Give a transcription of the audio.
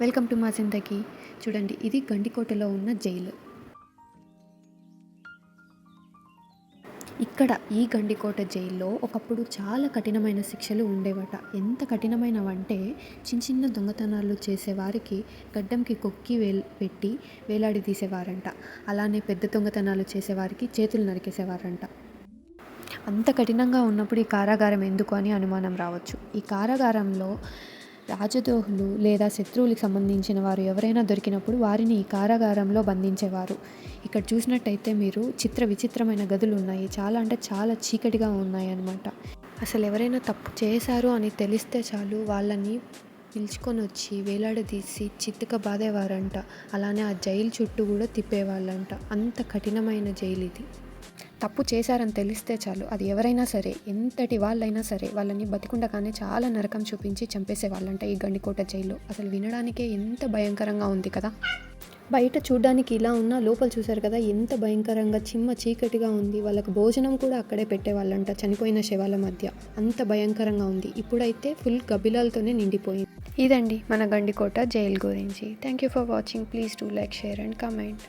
Welcome to మా జిందగీ. చూడండి, ఇది గండికోటలో ఉన్న జైలు. ఇక్కడ ఈ గండికోట జైల్లో ఒకప్పుడు చాలా కఠినమైన శిక్షలు ఉండేవట. ఎంత కఠినమైనవంటే చిన్న చిన్న దొంగతనాలు చేసేవారికి గడ్డంకి కొక్కి పెట్టి వేలాడి తీసేవారంట. అలానే పెద్ద దొంగతనాలు చేసేవారికి చేతులు నరికేసేవారంట. అంత కఠినంగా ఉన్నప్పుడు ఈ కారాగారం ఎందుకు అని అనుమానం రావచ్చు. ఈ కారాగారంలో రాజద్రోహులు లేదా శత్రువులకు సంబంధించిన వారు ఎవరైనా దొరికినప్పుడు వారిని ఈ కారాగారంలో బంధించేవారు. ఇక్కడ చూసినట్టయితే మీరు విచిత్రమైన గదులు ఉన్నాయి. చాలా అంటే చాలా చీకటిగా ఉన్నాయి అన్నమాట. అసలు ఎవరైనా తప్పు చేశారు అని తెలిస్తే చాలు వాళ్ళని పిలుచుకొని వచ్చి వేలాడదీసి చిత్తుక బాధేవారంట. అలానే ఆ జైలు చుట్టూ కూడా తిప్పేవాళ్ళంట. అంత కఠినమైన జైలు ఇది. తప్పు చేశారని తెలిస్తే చాలు, అది ఎవరైనా సరే, ఎంతటి వాళ్ళైనా సరే, వాళ్ళని బతికుండగానే చాలా నరకం చూపించి చంపేసే వాళ్ళంట ఈ గండికోట జైల్లో. అసలు వినడానికే ఎంత భయంకరంగా ఉంది కదా. బయట చూడ్డానికి ఇలా ఉన్నా లోపల చూశారు కదా ఎంత భయంకరంగా చీకటిగా ఉంది. వాళ్ళకు భోజనం కూడా అక్కడే పెట్టేవాళ్ళంట చనిపోయిన శవాల మధ్య. అంత భయంకరంగా ఉంది. ఇప్పుడైతే ఫుల్ గబ్బిలాలతోనే నిండిపోయింది. ఇదండి మన గండికోట జైలు గురించి. Thank you for watching. Please do like, share and comment.